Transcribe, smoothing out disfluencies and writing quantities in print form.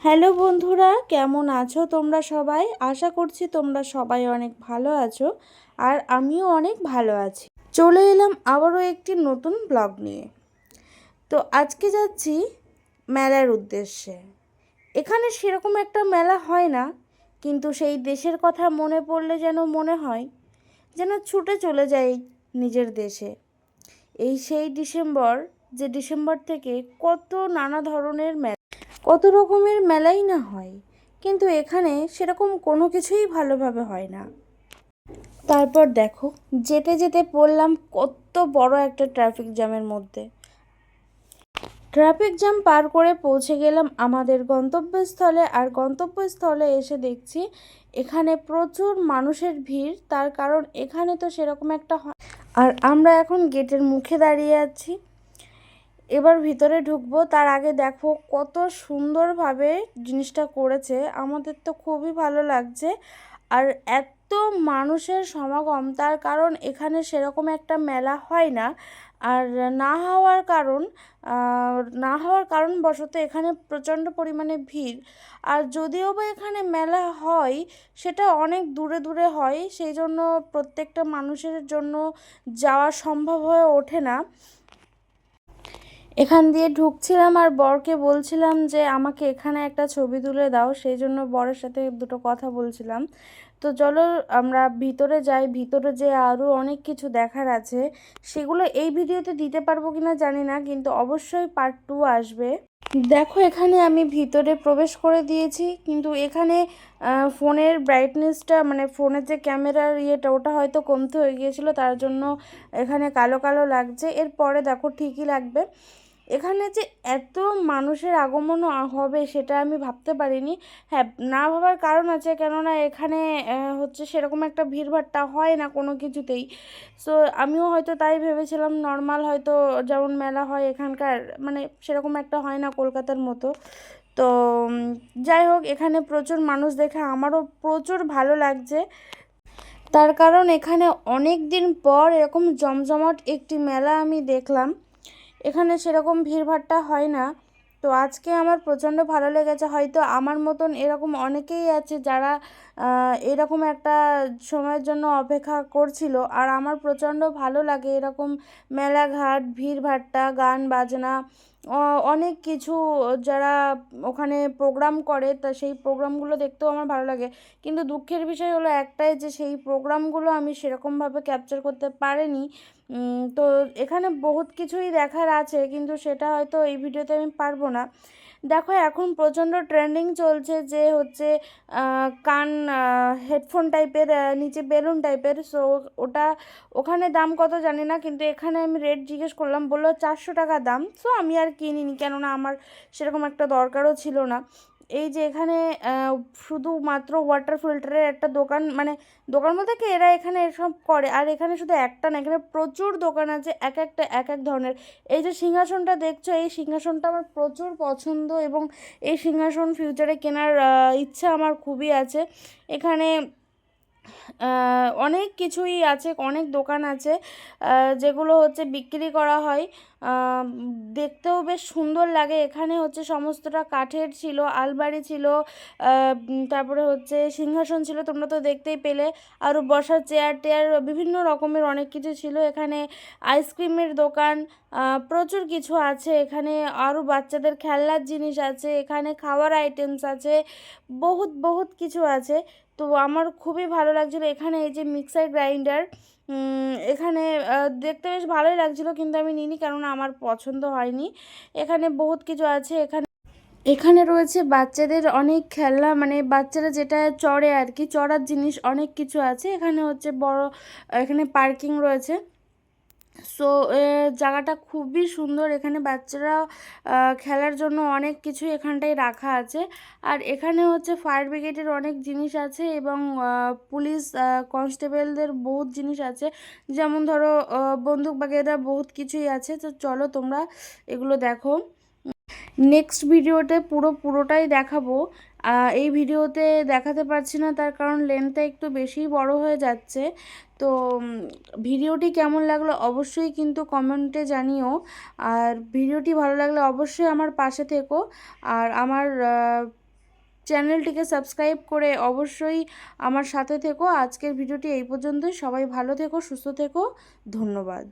Hello বন্ধুরা, কেমন আছো তোমরা সবাই? আশা করছি তোমরা সবাই অনেক ভালো আছো আর আমিও অনেক ভালো আছি। চলে এলাম আবারও একটি নতুন ব্লগ নিয়ে। তো আজকে যাচ্ছি মেলার উদ্দেশ্যে। এখানে সেরকম একটা মেলা হয় না, কিন্তু সেই দেশের কথা মনে পড়লে যেন মনে হয় যেন ছুটে চলে যাই নিজের দেশে। এই সেই ডিসেম্বর, যে ডিসেম্বর থেকে কত নানা ধরনের মেলা, কত রকমের মেলাই না হয়, কিন্তু এখানে সেরকম কোনো কিছুই ভালোভাবে হয় না। তারপর দেখো, যেতে যেতে পড়লাম কত বড় একটা ট্রাফিক জ্যামের মধ্যে। ট্রাফিক জ্যাম পার করে পৌঁছে গেলাম আমাদের গন্তব্যস্থলে, আর গন্তব্যস্থলে এসে দেখছি এখানে প্রচুর মানুষের ভিড়। তার কারণ এখানে তো সেরকম একটা হয়, আর আমরা এখন গেটের মুখে দাঁড়িয়ে আছি। এবার ভিতরে ঢুকবো, তার আগে দেখো কত সুন্দরভাবে জিনিসটা করেছে, আমাদের তো খুবই ভালো লাগছে। আর এত মানুষের সমাগম, তার কারণ এখানে সেরকম একটা মেলা হয় না। আর না হওয়ার কারণ না হওয়ার কারণবশত এখানে প্রচণ্ড পরিমাণে ভিড়। আর যদিও বা এখানে মেলা হয়, সেটা অনেক দূরে দূরে হয়, সেই জন্য প্রত্যেকটা মানুষের জন্য যাওয়া সম্ভব হয়ে ওঠে না। এখান দিয়ে ঢুকছিলাম আর বরকে বলছিলাম যে আমাকে এখানে একটা ছবি তুলে দাও, সেই জন্য বরের সাথে দুটো কথা বলছিলাম। তো চলো আমরা ভিতরে যাই। ভিতরে যে আরও অনেক কিছু দেখার আছে, সেগুলো এই ভিডিওতে দিতে পারবো কিনা জানি না, কিন্তু অবশ্যই পার্ট 2 আসবে। দেখো এখানে আমি ভিতরে প্রবেশ করে দিয়েছি, কিন্তু এখানে ফোনের ব্রাইটনেসটা, মানে ফোনের যে ক্যামেরার ইয়েটা, ওটা হয়তো কমতে হয়ে গিয়েছিলো, তার জন্য এখানে কালো কালো লাগছে। এরপরে দেখো ঠিকই লাগবে। এখানে যে এত মানুষের আগমন হবে সেটা আমি ভাবতে পারিনি। হ্যাঁ, না ভাবার কারণ আছে, কেননা এখানে হচ্ছে সেরকম একটা ভিড়ভাট্টা হয় না কোনো কিছুতেই। সো আমিও হয়তো তাই ভেবেছিলাম নর্মাল, হয়তো যেমন মেলা হয় এখানকার, মানে সেরকম একটা হয় না কলকাতার মতো। তো যাই হোক, এখানে প্রচুর মানুষ দেখে আমারও প্রচুর ভালো লাগছে। তার কারণ এখানে অনেক দিন পর এরকম জমজমাট একটি মেলা আমি দেখলাম। এখানে সেরকম ভিড়ভাট্টা হয় না। তো আজকে আমার প্রচণ্ড ভালো লেগেছে। হয়তো আমার মতন এরকম অনেকেই আছে যারা এরকম একটা সময়ের জন্য অপেক্ষা করছিল। আর আমার প্রচণ্ড ভালো লাগে এরকম মেলাঘাট, ভিড়ভাট্টা, গান বাজনা, অনেক কিছু, যারা ওখানে প্রোগ্রাম করে, তা সেই প্রোগ্রামগুলো দেখতেও আমার ভালো লাগে। কিন্তু দুঃখের বিষয় হলো একটাই, যে সেই প্রোগ্রামগুলো আমি সেরকমভাবে ক্যাপচার করতে পারিনি। তো এখানে বহুত কিছুই দেখার আছে, কিন্তু সেটা হয়তো এই ভিডিওতে আমি পারবো না। দেখো এখন প্রচণ্ড ট্রেন্ডিং চলছে, যে হচ্ছে কান হেডফোন টাইপের, নিচে বেলুন টাইপের। সো ওটা ওখানে দাম কত জানি না, কিন্তু এখানে আমি রেট জিজ্ঞেস করলাম, বললো 400 টাকা দাম। সো আমি আর কিনিনি, কেননা আমার সেরকম একটা দরকারও ছিল না। এই যে এখানে শুধুমাত্র ওয়াটার ফিল্টারের একটা দোকান, মানে দোকান বলতে কি, এরা এখানে এসব করে। আর এখানে শুধু একটা না, এখানে প্রচুর দোকান আছে, এক একটা এক এক ধরনের। এই যে সিংহাসনটা দেখছো, এই সিংহাসনটা আমার প্রচুর পছন্দ, এবং এই সিংহাসন ফিউচারে কেনার ইচ্ছা আমার খুবই আছে। এখানে অনেক কিছুই আছে, অনেক দোকান আছে যেগুলো হচ্ছে বিক্রি করা হয়। দেখতেও বেশ সুন্দর লাগে। এখানে হচ্ছে সমস্তটা কাঠের ছিল, আলমারি ছিল, তারপরে হচ্ছে সিংহাসন ছিল, তোমরা তো দেখতেই পেলে। আরও বসার চেয়ার টেয়ার, বিভিন্ন রকমের অনেক কিছু ছিল। এখানে আইসক্রিমের দোকান, প্রচুর কিছু আছে। এখানে আরও বাচ্চাদের খেলনার জিনিস আছে, এখানে খাওয়ার আইটেমস আছে, বহুত বহুত কিছু আছে। তো আমার খুবই ভালো লাগছিলো। এখানে এই যে মিক্সার গ্রাইন্ডার, এখানে দেখতে বেশ ভালোই লাগছিলো, কিন্তু আমি নিইনি, কেননা আমার পছন্দ হয়নি। এখানে বহুত কিছু আছে। এখানে এখানে রয়েছে বাচ্চাদের অনেক খেলনা, মানে বাচ্চারা যেটা চড়ে আর কি, চড়ার জিনিস অনেক কিছু আছে। এখানে হচ্ছে বড়, এখানে পার্কিং রয়েছে। সো জায়গাটা খুবই সুন্দর। এখানে বাচ্চারা খেলার জন্য অনেক কিছু এখানটায় রাখা আছে। আর এখানে হচ্ছে ফায়ার ব্রিগেডের অনেক জিনিস আছে, এবং পুলিশ কনস্টেবলদের বহুত জিনিস আছে, যেমন ধরো বন্দুক বাগেরা, বহুত কিছুই আছে। তো চলো তোমরা এগুলো দেখো। নেক্সট ভিডিওতে পুরোটাই দেখাবো। এই ভিডিওতে দেখাতে পারছি না, তার কারণ লেন্থটা একটু বেশিই বড় হয়ে যাচ্ছে। তো ভিডিওটি কেমন লাগলো অবশ্যই কিন্তু কমেন্টে জানিও। আর ভিডিওটি ভালো লাগলে অবশ্যই আমার পাশে থেকো। আর আমার চ্যানেলটিকে সাবস্ক্রাইব করে অবশ্যই আমার সাথে থেকো। আজকের ভিডিওটি এই পর্যন্তই। সবাই ভালো থেকো, সুস্থ থেকো। ধন্যবাদ।